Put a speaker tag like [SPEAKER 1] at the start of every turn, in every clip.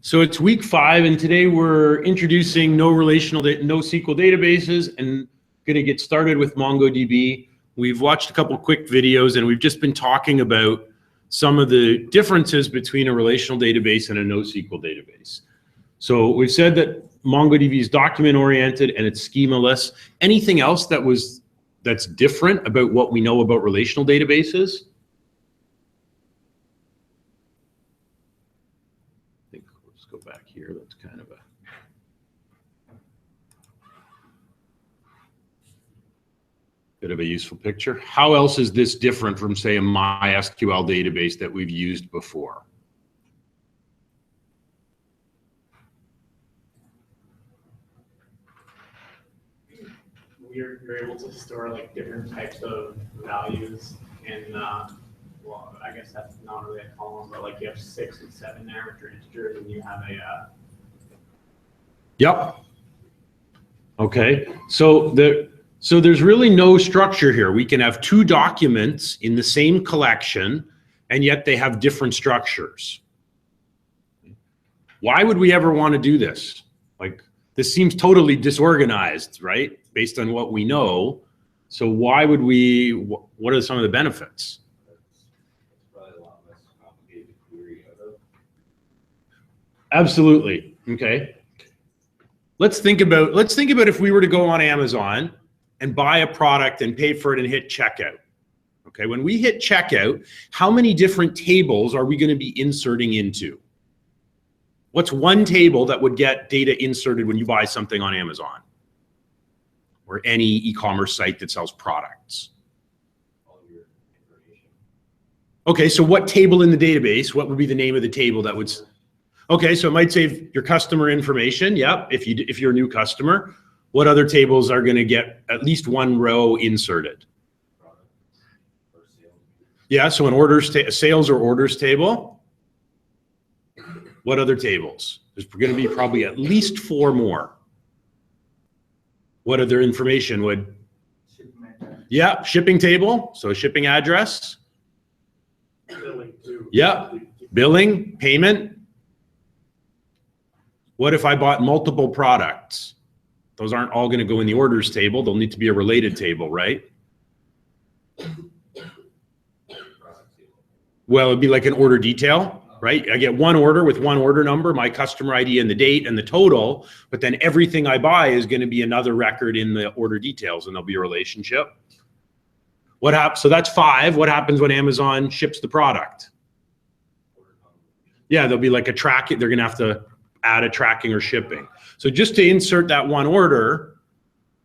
[SPEAKER 1] So it's week 5, and today we're introducing NoSQL databases and going to get started with MongoDB. We've watched a couple quick videos, and we've just been talking about some of the differences between a relational database and a NoSQL database. So we've said that MongoDB is document-oriented and it's schema-less. Anything else that's different about what we know about relational databases? Let's go back here. That's kind of a bit of a useful picture. How else is this different from, say, a MySQL database that we've used before?
[SPEAKER 2] You're able to store like different types of values in, well, I guess that's not really a column, but like you have 6 and 7 there, which are integers, and you have a.
[SPEAKER 1] Yep. Okay. So there's really no structure here. We can have 2 documents in the same collection, and yet they have different structures. Why would we ever want to do this? Like, this seems totally disorganized, right? Based on what we know. So why would we, what are some of the benefits?
[SPEAKER 3] It's probably a lot less complicated to query out of.
[SPEAKER 1] Absolutely. Okay. Let's think about if we were to go on Amazon and buy a product and pay for it and hit checkout. Okay. When we hit checkout, how many different tables are we going to be inserting into? What's one table that would get data inserted when you buy something on Amazon or any e-commerce site that sells products?
[SPEAKER 3] All of your information.
[SPEAKER 1] Okay, so what table in the database? What would be the name of the table that would? Okay, so it might say your customer information. Yep, if you're a new customer. What other tables are going to get at least one row inserted?
[SPEAKER 3] Products or sales.
[SPEAKER 1] Yeah, so an sales or orders table. What other tables? There's going to be probably at least 4 more. What other information would? Yeah, shipping table. So shipping address.
[SPEAKER 2] Billing too.
[SPEAKER 1] Yeah, billing, payment. What if I bought multiple products? Those aren't all going to go in the orders table. They'll need to be a related table, right? Well, it'd be like an order detail. Right? I get one order with one order number, my customer ID and the date and the total, but then everything I buy is going to be another record in the order details, and there'll be a relationship. What happens? So that's 5. What happens when Amazon ships the product? Yeah, there'll be like a tracking. They're going to have to add a tracking or shipping. So just to insert that one order,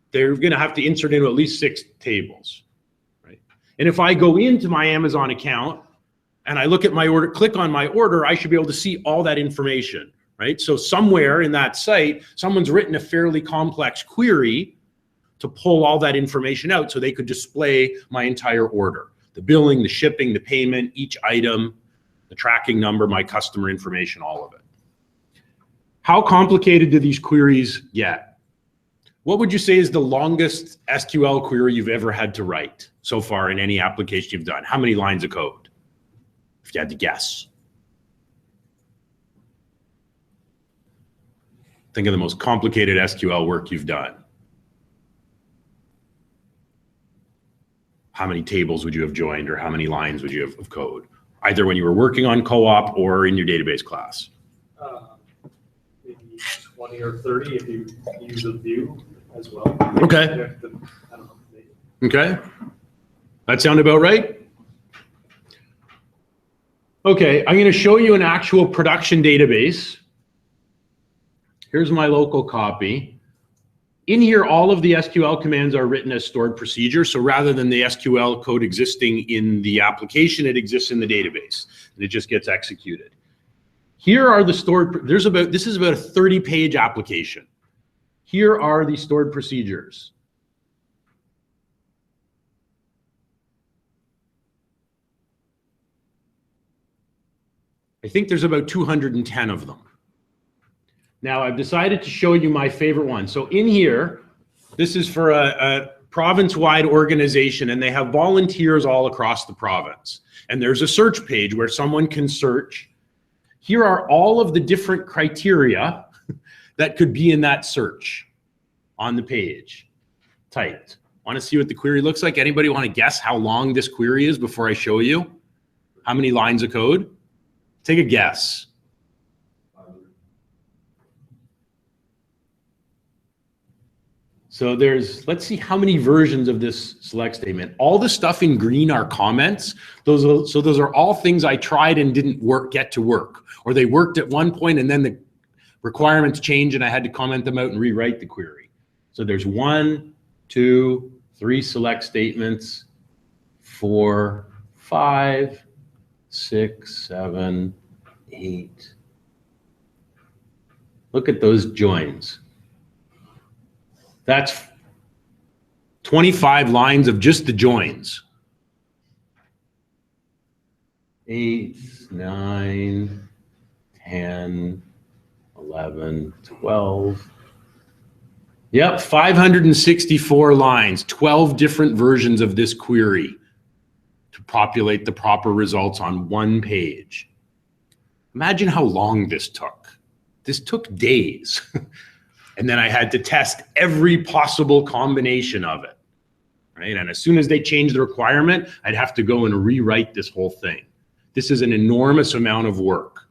[SPEAKER 1] they're going to have to insert into at least 6 tables, right? And if I go into my Amazon account and I look at my order, click on my order, I should be able to see all that information, right? So somewhere in that site, someone's written a fairly complex query to pull all that information out so they could display my entire order. The billing, the shipping, the payment, each item, the tracking number, my customer information, all of it. How complicated do these queries get? What would you say is the longest SQL query you've ever had to write so far in any application you've done? How many lines of code? If you had to guess. Think of the most complicated SQL work you've done. How many tables would you have joined, or how many lines would you have of code? Either when you were working on co-op or in your database class.
[SPEAKER 2] Maybe 20 or 30 if you use a view as well.
[SPEAKER 1] Okay.
[SPEAKER 2] I don't know.
[SPEAKER 1] Okay. That sound about right? Okay, I'm going to show you an actual production database. Here's my local copy. In here, all of the SQL commands are written as stored procedures. So rather than the SQL code existing in the application, it exists in the database, and it just gets executed. Here are the stored, this is about a 30-page application. Here are the stored procedures. I think there's about 210 of them. Now I've decided to show you my favorite one. So in here, this is for a province-wide organization, and they have volunteers all across the province. And there's a search page where someone can search. Here are all of the different criteria that could be in that search on the page, typed. Want to see what the query looks like? Anybody want to guess how long this query is before I show you? How many lines of code? Take a guess. So let's see how many versions of this select statement. All the stuff in green are comments. Those are all things I tried and didn't get to work. Or they worked at one point and then the requirements changed and I had to comment them out and rewrite the query. So there's 1, 2, 3 select statements, 4, 5, 6, 7, 8. Look at those joins. That's 25 lines of just the joins. 8, 9, 10, 11, 12. Yep, 564 lines, 12 different versions of this query to populate the proper results on one page. Imagine how long this took. This took days. And then I had to test every possible combination of it, right? And as soon as they changed the requirement, I'd have to go and rewrite this whole thing. This is an enormous amount of work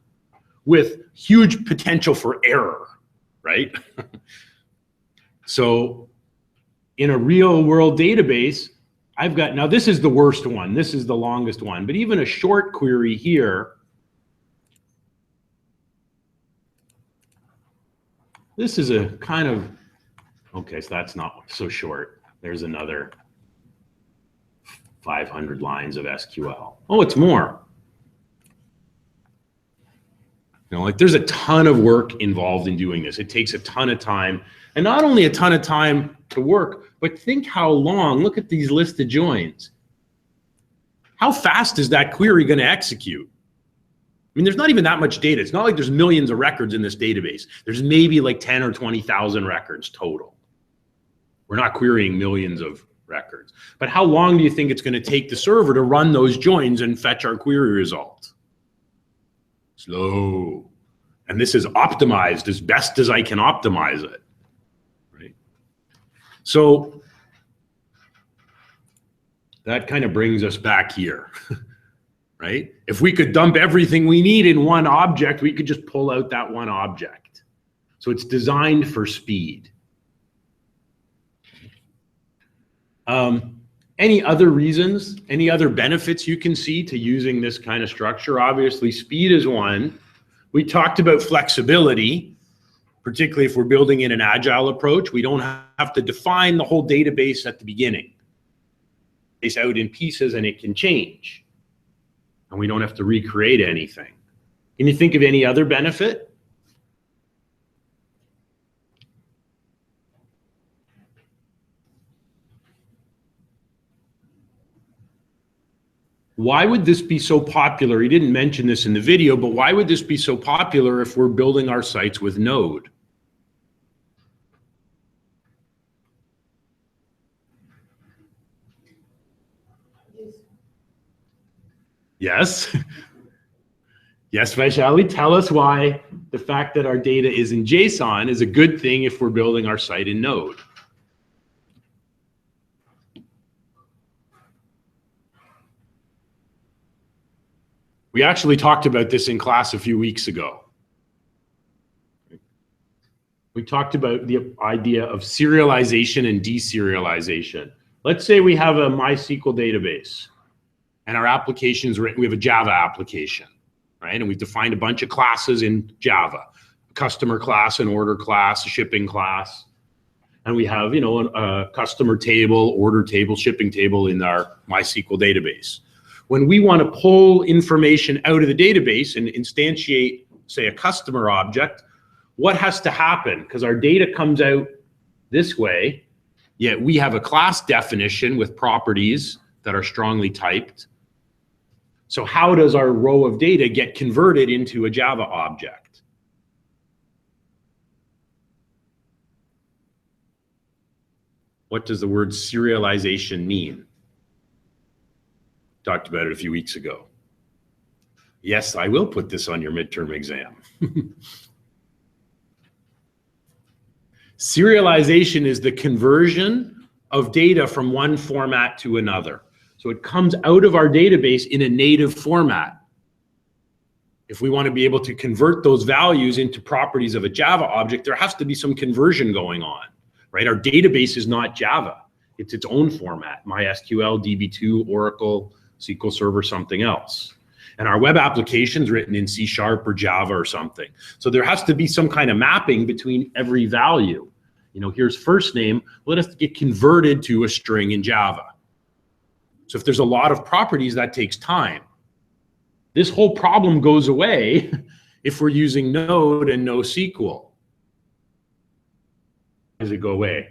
[SPEAKER 1] with huge potential for error, right? So in a real world database, I've got, now this is the worst one. This is the longest one, but even a short query here, this is a kind of, okay, so that's not so short. There's another 500 lines of SQL. Oh, it's more. You know, like there's a ton of work involved in doing this. It takes a ton of time, and not only a ton of time to work, but think how long, look at these list of joins. How fast is that query going to execute? I mean, there's not even that much data. It's not like there's millions of records in this database. There's maybe like 10 or 20,000 records total. We're not querying millions of records. But how long do you think it's going to take the server to run those joins and fetch our query result? Slow. And this is optimized as best as I can optimize it, right? So that kind of brings us back here. Right? If we could dump everything we need in one object, we could just pull out that one object. So it's designed for speed. Any other reasons, any other benefits you can see to using this kind of structure? Obviously, speed is one. We talked about flexibility, particularly if we're building in an agile approach. We don't have to define the whole database at the beginning. It's out in pieces and it can change. And we don't have to recreate anything. Can you think of any other benefit? Why would this be so popular? He didn't mention this in the video, but why would this be so popular if we're building our sites with Node? Yes. Yes, Vaishali, tell us why the fact that our data is in JSON is a good thing if we're building our site in Node. We actually talked about this in class a few weeks ago. We talked about the idea of serialization and deserialization. Let's say we have a MySQL database and our application's written, we have a Java application, right? And we've defined a bunch of classes in Java, a customer class, an order class, a shipping class. And we have, you know, a customer table, order table, shipping table in our MySQL database. When we want to pull information out of the database and instantiate, say, a customer object, what has to happen? Because our data comes out this way, yet we have a class definition with properties that are strongly typed. So how does our row of data get converted into a Java object? What does the word serialization mean? Talked about it a few weeks ago. Yes, I will put this on your midterm exam. Serialization is the conversion of data from one format to another. So it comes out of our database in a native format. If we want to be able to convert those values into properties of a Java object, there has to be some conversion going on, right? Our database is not Java. It's its own format, MySQL, DB2, Oracle, SQL Server, something else. And our web application's written in C# or Java or something. So there has to be some kind of mapping between every value. You know, here's first name, let us get converted to a string in Java. So if there's a lot of properties, that takes time. This whole problem goes away if we're using Node and NoSQL. Does it go away?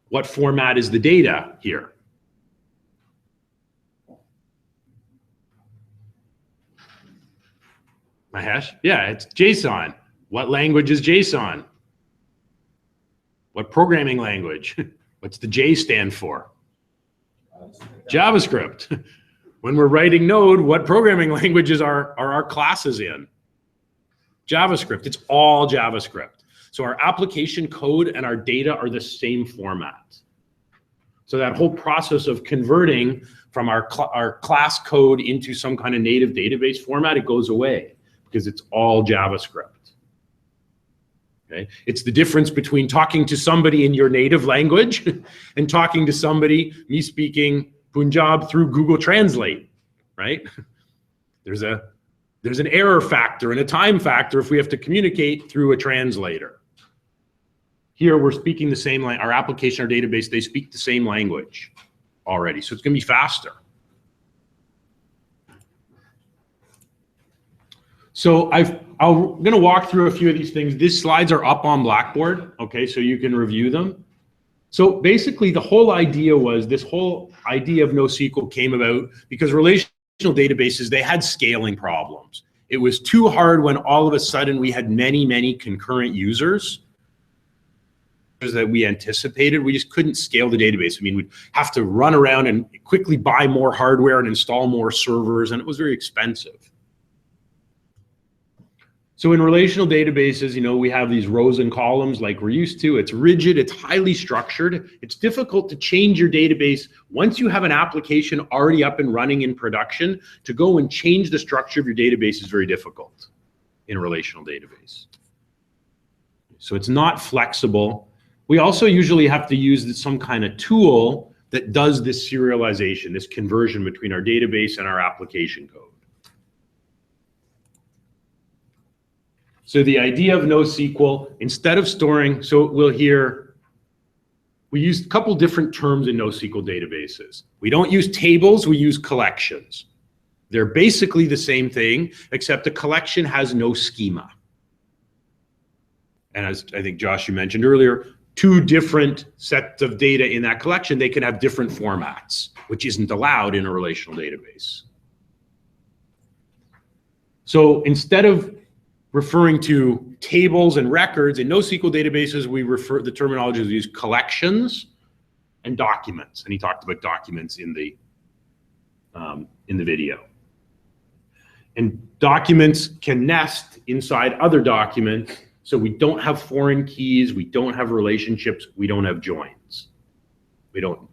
[SPEAKER 1] What format is the data here? Mahesh? Yeah, it's JSON. What language is JSON? What programming language? What's the J stand for? JavaScript. When we're writing Node, what programming languages are our classes in? JavaScript. It's all JavaScript. So our application code and our data are the same format. So that whole process of converting from our class code into some kind of native database format, it goes away because it's all JavaScript. Okay? It's the difference between talking to somebody in your native language and talking to somebody, me speaking Punjab through Google Translate, right? There's an error factor and a time factor if we have to communicate through a translator. Here we're speaking the same language. Our application, our database, they speak the same language already. So it's going to be faster. So I'm going to walk through a few of these things. These slides are up on Blackboard, okay, so you can review them. So basically the whole idea was, this whole idea of NoSQL came about because relational databases, they had scaling problems. It was too hard when all of a sudden we had many, many concurrent users that we anticipated. We just couldn't scale the database. I mean, we'd have to run around and quickly buy more hardware and install more servers, and it was very expensive. So in relational databases, you know, we have these rows and columns like we're used to. It's rigid, it's highly structured. It's difficult to change your database once you have an application already up and running in production. To go and change the structure of your database is very difficult in a relational database. So it's not flexible. We also usually have to use some kind of tool that does this serialization, this conversion between our database and our application code. So the idea of NoSQL, instead of storing, so we'll hear, we use a couple different terms in NoSQL databases. We don't use tables, we use collections. They're basically the same thing, except a collection has no schema. And as I think Josh, you mentioned earlier, two different sets of data in that collection, they can have different formats, which isn't allowed in a relational database. So instead of referring to tables and records, in NoSQL databases, we refer, the terminology is used collections and documents. And he talked about documents in the video. And documents can nest inside other documents. So we don't have foreign keys, we don't have relationships, we don't have joins.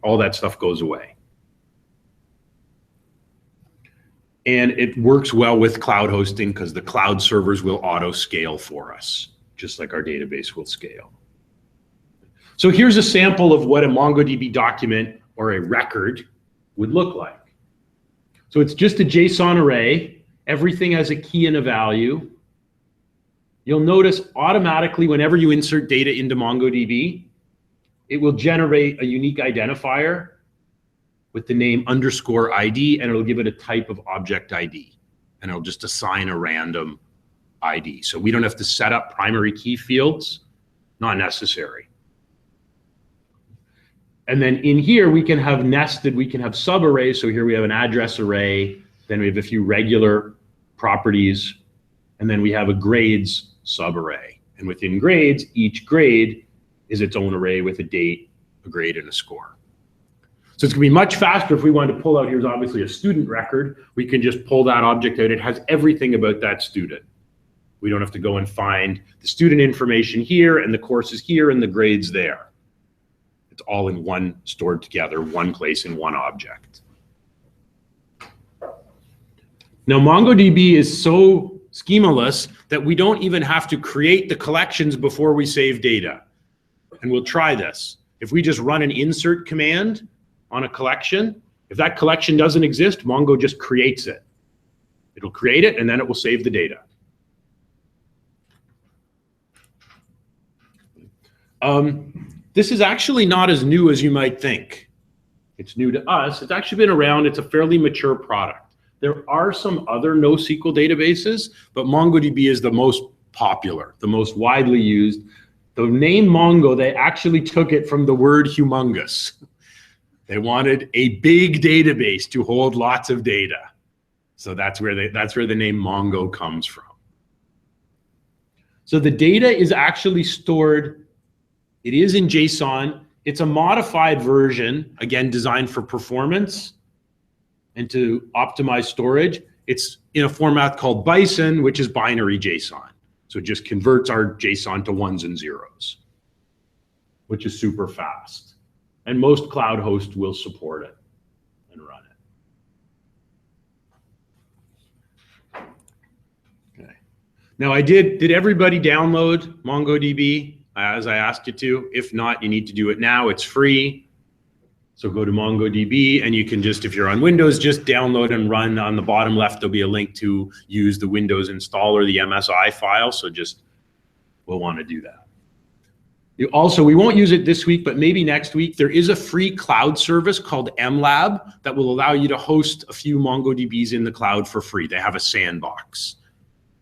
[SPEAKER 1] All that stuff goes away. And it works well with cloud hosting because the cloud servers will auto scale for us, just like our database will scale. So here's a sample of what a MongoDB document or a record would look like. So it's just a JSON array. Everything has a key and a value. You'll notice automatically whenever you insert data into MongoDB, it will generate a unique identifier with the name _ID, and it'll give it a type of object ID. And it'll just assign a random ID. So we don't have to set up primary key fields, not necessary. And then in here, we can have nested, we can have subarrays. So here we have an address array, then we have a few regular properties, and then we have a grades subarray. And within grades, each grade is its own array with a date, a grade, and a score. So it's gonna be much faster if we want to pull out, here's obviously a student record. We can just pull that object out. It has everything about that student. We don't have to go and find the student information here and the courses here and the grades there. It's all in one, stored together, one place in one object. Now, MongoDB is so schemaless that we don't even have to create the collections before we save data. And we'll try this. If we just run an insert command on a collection, if that collection doesn't exist, Mongo just creates it. It'll create it and then it will save the data. This is actually not as new as you might think. It's new to us. It's actually been around. It's a fairly mature product. There are some other NoSQL databases, but MongoDB is the most popular, the most widely used. The name Mongo, they actually took it from the word humongous. They wanted a big database to hold lots of data. So that's where the name Mongo comes from. So the data is actually stored, it is in JSON. It's a modified version, again, designed for performance and to optimize storage. It's in a format called Bison, which is binary JSON. So it just converts our JSON to ones and zeros, which is super fast. And most cloud hosts will support it and run it. Okay. Now did everybody download MongoDB as I asked you to? If not, you need to do it now. It's free. So go to MongoDB and you can just, if you're on Windows, just download and run. On the bottom left, there'll be a link to use the Windows installer, the MSI file. So we'll want to do that. We won't use it this week, but maybe next week. There is a free cloud service called MLab that will allow you to host a few MongoDBs in the cloud for free. They have a sandbox.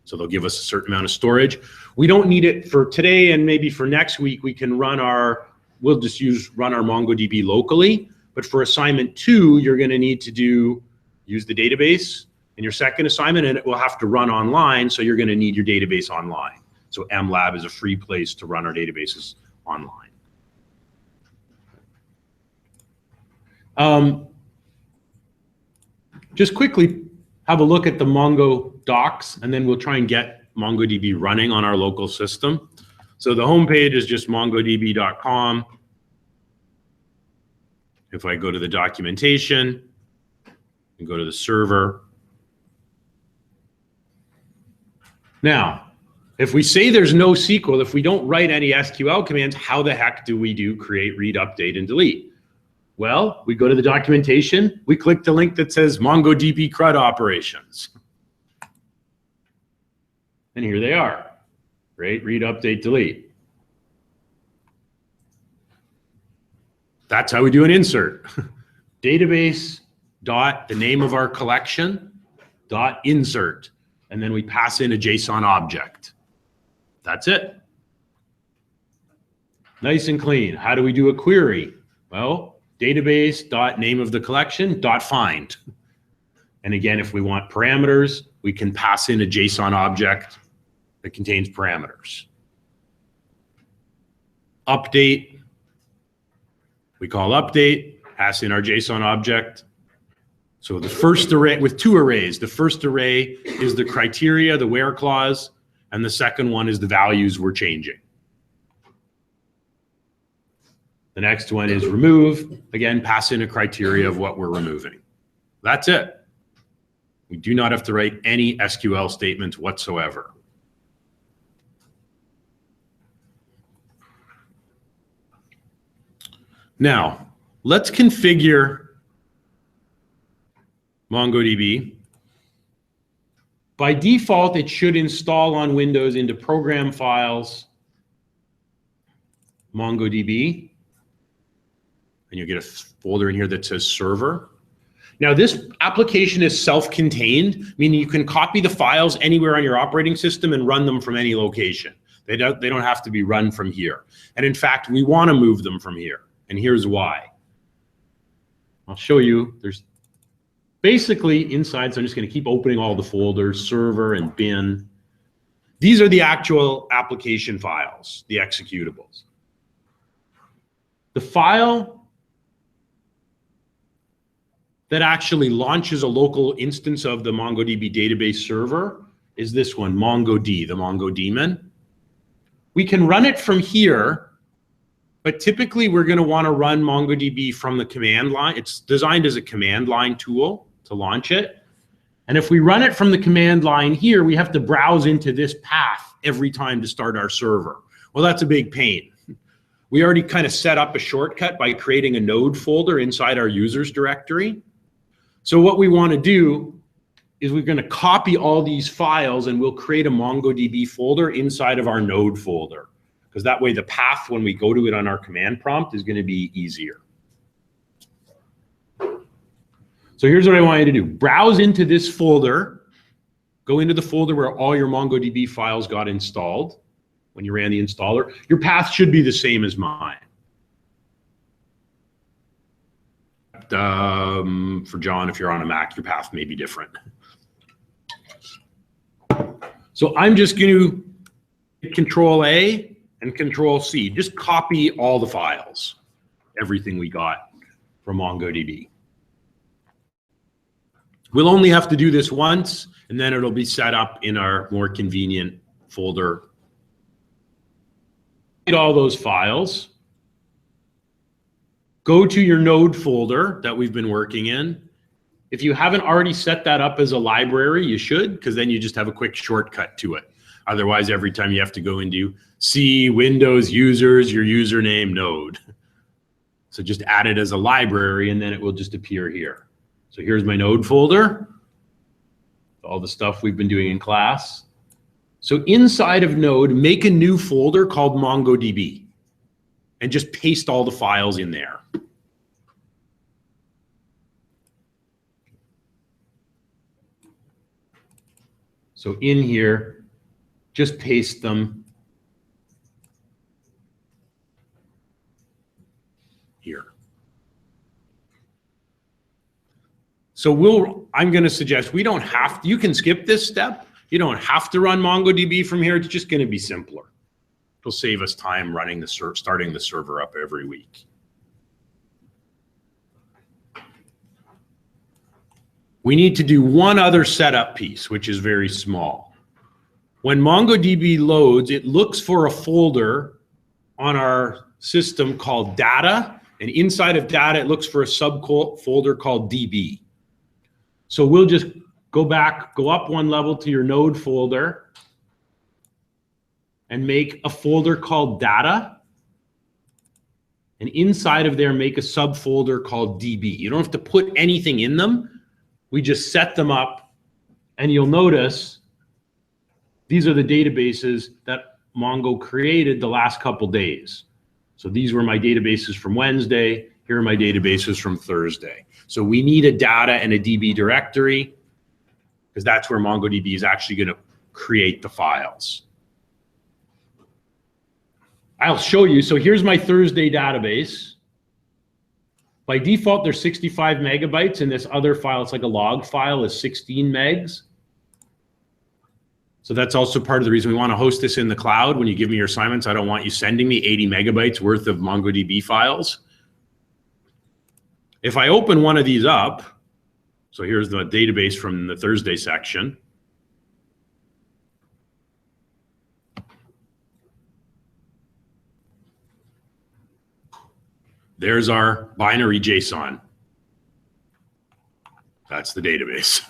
[SPEAKER 1] So they'll give us a certain amount of storage. We don't need it for today, and maybe for next week, we can we'll just run our MongoDB locally. But for assignment 2, you're going to need to use the database in your second assignment, and it will have to run online. So you're going to need your database online. So MLab is a free place to run our databases online. Just quickly have a look at the Mongo docs, and then we'll try and get MongoDB running on our local system. So the homepage is just mongodb.com. If I go to the documentation and go to the server. Now, if we say there's no SQL, if we don't write any SQL commands, how the heck do we do create, read, update, and delete? Well, we go to the documentation, we click the link that says MongoDB CRUD operations. And here they are. Create, read, update, delete. That's how we do an insert. Database dot the name of our collection dot insert. And then we pass in a JSON object. That's it. Nice and clean. How do we do a query? Well, database dot name of the collection dot find. And again, if we want parameters, we can pass in a JSON object that contains parameters. Update, we call update, pass in our JSON object. So the first array, with 2 arrays, the first array is the criteria, the where clause, and the second one is the values we're changing. The next one is remove, again, pass in a criteria of what we're removing. That's it. We do not have to write any SQL statements whatsoever. Now, let's configure MongoDB. By default, it should install on Windows into Program Files, MongoDB. And you'll get a folder in here that says Server. Now, this application is self-contained, meaning you can copy the files anywhere on your operating system and run them from any location. They don't have to be run from here. And in fact, we want to move them from here. And here's why. I'll show you. There's basically inside, so I'm just going to keep opening all the folders, server and bin. These are the actual application files, the executables. The file that actually launches a local instance of the MongoDB database server is this one, MongoD, the Mongo daemon. We can run it from here, but typically we're going to want to run MongoDB from the command line. It's designed as a command line tool to launch it. And if we run it from the command line here, we have to browse into this path every time to start our server. Well, that's a big pain. We already kind of set up a shortcut by creating a node folder inside our users directory. So what we want to do is we're going to copy all these files and we'll create a MongoDB folder inside of our node folder, because that way the path when we go to it on our command prompt is going to be easier. So here's what I want you to do. Browse into this folder. Go into the folder where all your MongoDB files got installed when you ran the installer. Your path should be the same as mine. For John, if you're on a Mac, your path may be different. So I'm just going to hit Control A and Control C. Just copy all the files, everything we got from MongoDB. We'll only have to do this once, and then it'll be set up in our more convenient folder. Get all those files. Go to your node folder that we've been working in. If you haven't already set that up as a library, you should, because then you just have a quick shortcut to it. Otherwise, every time you have to go into C, Windows, Users, your username, node. So just add it as a library, and then it will just appear here. So here's my node folder, all the stuff we've been doing in class. So inside of node, make a new folder called MongoDB and just paste all the files in there. So in here, just paste them here. So I'm going to suggest we don't have to, you can skip this step. You don't have to run MongoDB from here. It's just going to be simpler. It'll save us time running starting the server up every week. We need to do one other setup piece, which is very small. When MongoDB loads, it looks for a folder on our system called data, and inside of data, it looks for a subfolder called DB. So we'll just go up one level to your node folder and make a folder called data. And inside of there, make a subfolder called DB. You don't have to put anything in them. We just set them up, and you'll notice these are the databases that Mongo created the last couple days. So these were my databases from Wednesday. Here are my databases from Thursday. So we need a data and a DB directory, because that's where MongoDB is actually going to create the files. I'll show you. So here's my Thursday database. By default, there's 65 megabytes, and this other file, it's like a log file, is 16 megs. So that's also part of the reason we want to host this in the cloud. When you give me your assignments, I don't want you sending me 80 megabytes worth of MongoDB files. If I open one of these up, so here's the database from the Thursday section. There's our binary JSON. That's the database.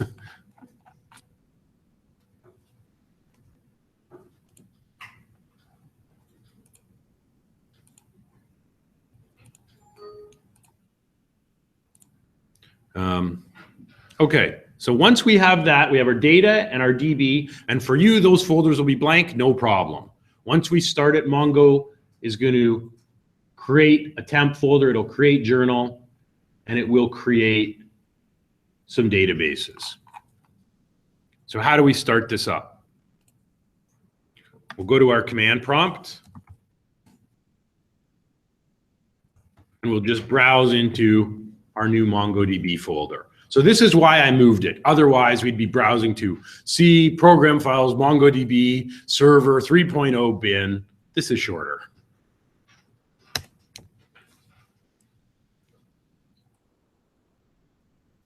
[SPEAKER 1] Okay, so once we have that, we have our data and our DB, and for you, those folders will be blank, no problem. Once we start it, Mongo is going to create a temp folder, it'll create journal, and it will create some databases. So how do we start this up? We'll go to our command prompt, and we'll just browse into our new MongoDB folder. So this is why I moved it. Otherwise, we'd be browsing to C, program files, MongoDB, server, 3.0 bin. This is shorter.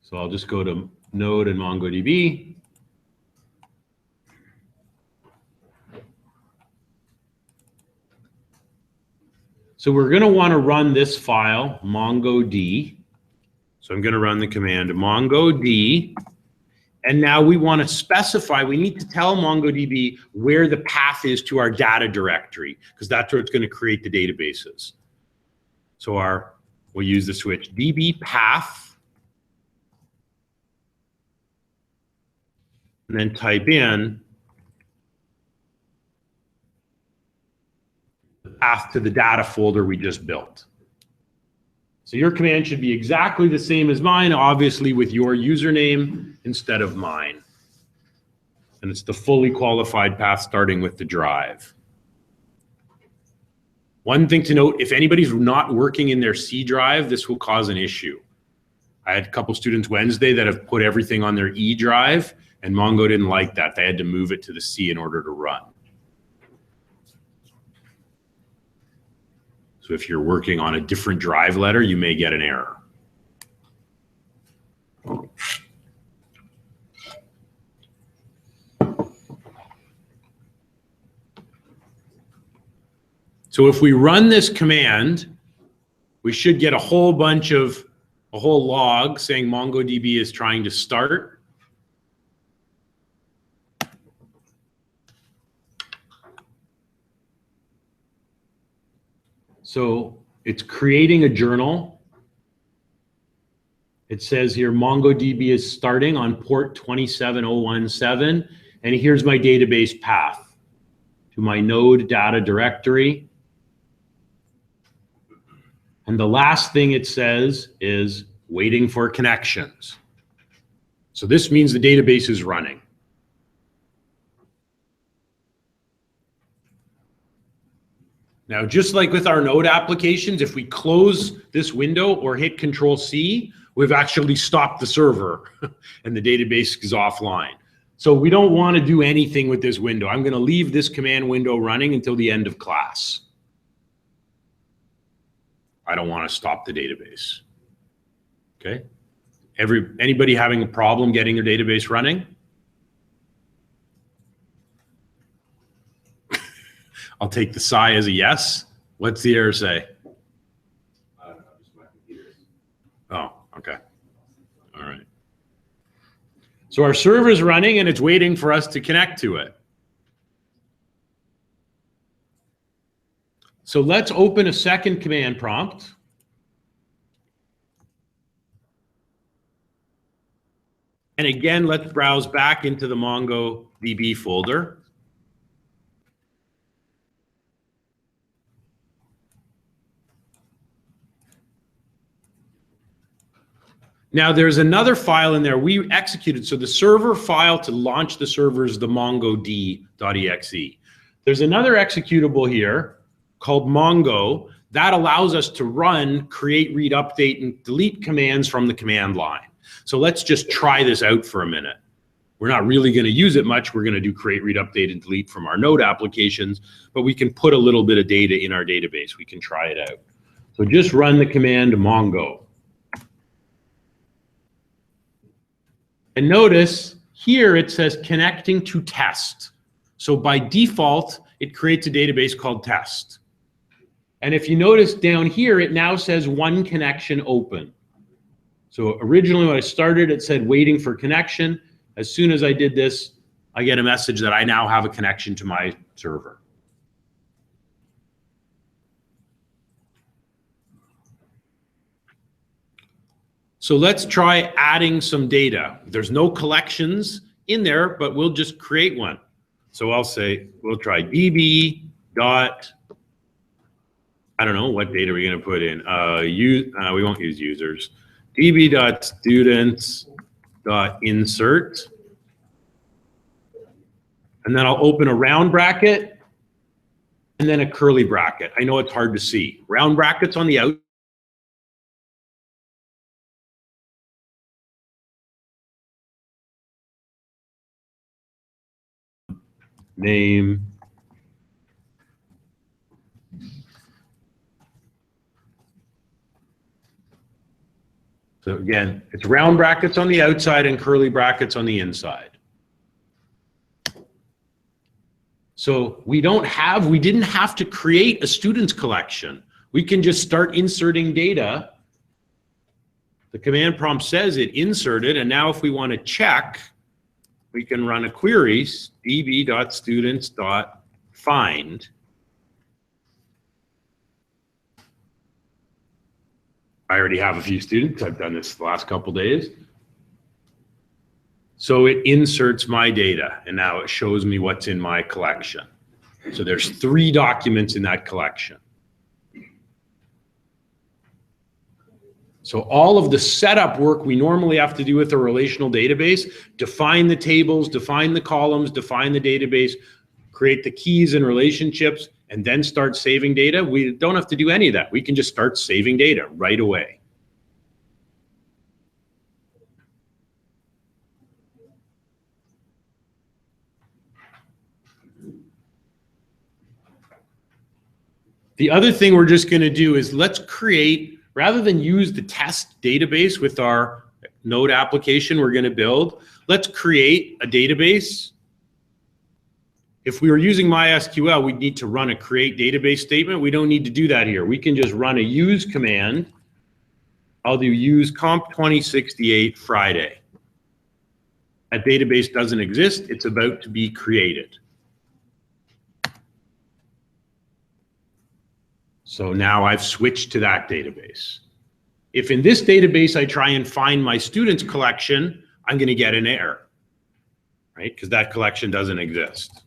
[SPEAKER 1] So I'll just go to Node and MongoDB. So we're going to want to run this file, MongoD. So I'm going to run the command MongoD. And now we want to specify, we need to tell MongoDB where the path is to our data directory, because that's where it's going to create the databases. So we'll use the switch db path, and then type in the path to the data folder we just built. So your command should be exactly the same as mine, obviously with your username instead of mine. And it's the fully qualified path starting with the drive. One thing to note, if anybody's not working in their C drive, this will cause an issue. I had a couple students Wednesday that have put everything on their E drive, and Mongo didn't like that. They had to move it to the C in order to run. So if you're working on a different drive letter, you may get an error. So if we run this command, we should get a whole log saying MongoDB is trying to start. So it's creating a journal. It says here MongoDB is starting on port 27017, and here's my database path to my node data directory. And the last thing it says is waiting for connections. So this means the database is running. Now, just like with our node applications, if we close this window or hit Control-C, we've actually stopped the server and the database is offline. So we don't want to do anything with this window. I'm going to leave this command window running until the end of class. I don't want to stop the database. Okay? Anybody having a problem getting their database running? I'll take the sigh as a yes. What's the error say?
[SPEAKER 3] Just my computer.
[SPEAKER 1] Oh, okay. All right. So our server is running and it's waiting for us to connect to it. So let's open a second command prompt. And again, let's browse back into the MongoDB folder. Now there's another file in there we executed. So the server file to launch the server is the mongod.exe. There's another executable here called Mongo that allows us to run, create, read, update, and delete commands from the command line. So let's just try this out for a minute. We're not really going to use it much. We're going to do create, read, update, and delete from our node applications, but we can put a little bit of data in our database. We can try it out. So just run the command Mongo. And notice here it says connecting to test. So by default, it creates a database called test. And if you notice down here, it now says one connection open. So originally when I started, it said waiting for connection. As soon as I did this, I get a message that I now have a connection to my server. So let's try adding some data. There's no collections in there, but we'll just create one. So I'll say, we'll try db dot, I don't know, what data are we going to put in? We won't use users. db.students.insert. And then I'll open a round bracket and then a curly bracket. I know it's hard to see. Round brackets on the out. Name. So again, it's round brackets on the outside and curly brackets on the inside. So we didn't have to create a students collection. We can just start inserting data. The command prompt says it inserted, and now if we want to check, we can run a query, db.students.find. I already have a few students. I've done this the last couple days. So it inserts my data, and now it shows me what's in my collection. So there's 3 documents in that collection. So all of the setup work we normally have to do with a relational database, define the tables, define the columns, define the database, create the keys and relationships, and then start saving data. We don't have to do any of that. We can just start saving data right away. The other thing we're just going to do is let's create, rather than use the test database with our node application we're going to build, let's create a database. If we were using MySQL, we'd need to run a create database statement. We don't need to do that here. We can just run a use command. I'll do use COMP2068 Friday. That database doesn't exist. It's about to be created. So now I've switched to that database. If in this database I try and find my students collection, I'm going to get an error, right? Because that collection doesn't exist.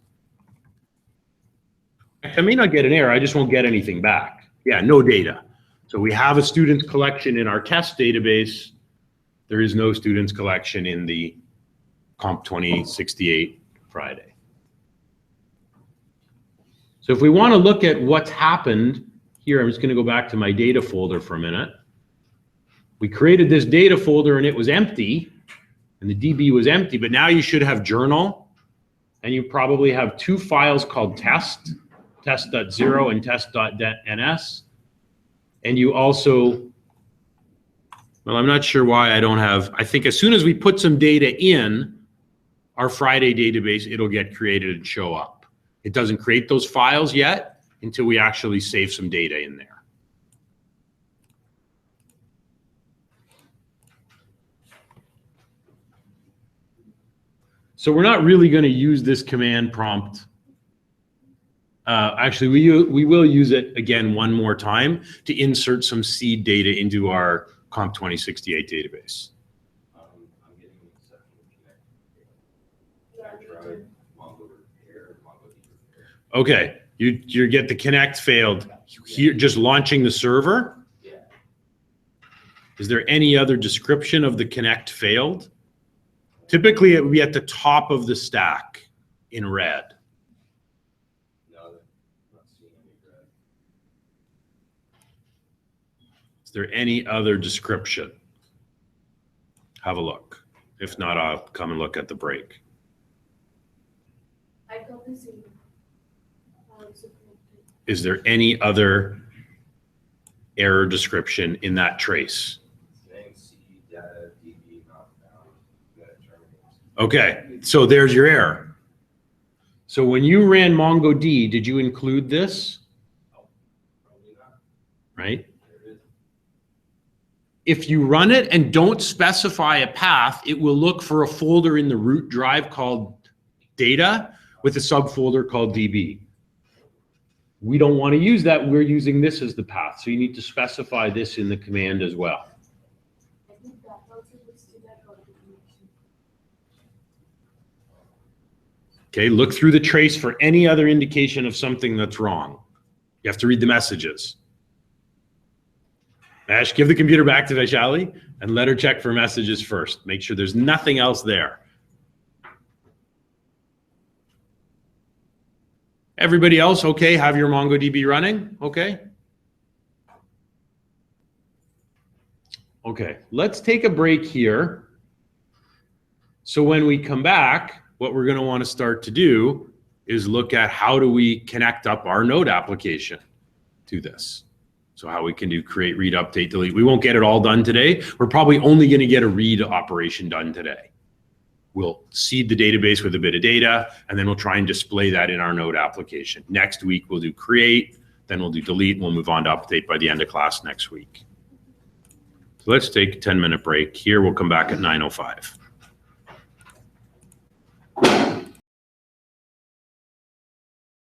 [SPEAKER 1] I may not get an error, I just won't get anything back. Yeah, no data. So we have a students collection in our test database. There is no students collection in the COMP2068 Friday. So if we want to look at what's happened here, I'm just going to go back to my data folder for a minute. We created this data folder and it was empty, and the DB was empty, but now you should have journal, and you probably have 2 files called test.0 and test.ns. And you also, well, I'm not sure why I don't have, I think as soon as we put some data in our Friday database, it'll get created and show up. It doesn't create those files yet until we actually save some data in there. So we're not really going to use this command prompt. Actually, we will use it again one more time to insert some seed data into our COMP2068 database.
[SPEAKER 3] I'm getting an exception with Connect. I tried MongoDB repair, MongoDB repair.
[SPEAKER 1] Okay, you get the connect failed. Here, just launching the server?
[SPEAKER 3] Yeah.
[SPEAKER 1] Is there any other description of the connect failed? Typically, it would be at the top of the stack in red.
[SPEAKER 3] No, I'm not seeing any red.
[SPEAKER 1] Is there any other description? Have a look. If not, I'll come and look at the break.
[SPEAKER 4] I got the same.
[SPEAKER 1] Is there any other error description in that trace?
[SPEAKER 3] Saying C data DB not found. That terminates.
[SPEAKER 1] Okay, so there's your error. So when you ran MongoDB, did you include this?
[SPEAKER 3] Oh, probably not.
[SPEAKER 1] Right?
[SPEAKER 3] There it is.
[SPEAKER 1] If you run it and don't specify a path, it will look for a folder in the root drive called data with a subfolder called DB. We don't want to use that. We're using this as the path. So you need to specify this in the command as well.
[SPEAKER 4] I think that also looks to that configuration.
[SPEAKER 1] Okay, look through the trace for any other indication of something that's wrong. You have to read the messages. Ash, give the computer back to Vaishali and let her check for messages first. Make sure there's nothing else there. Everybody else, okay, have your MongoDB running, okay? Okay, let's take a break here. So when we come back, what we're gonna wanna start to do is look at how do we connect up our node application to this. So how we can do create, read, update, delete. We won't get it all done today. We're probably only going to get a read operation done today. We'll seed the database with a bit of data, and then we'll try and display that in our node application. Next week, we'll do create, then we'll do delete, and we'll move on to update by the end of class next week. So let's take a 10-minute break. Here, we'll come back at 9:05.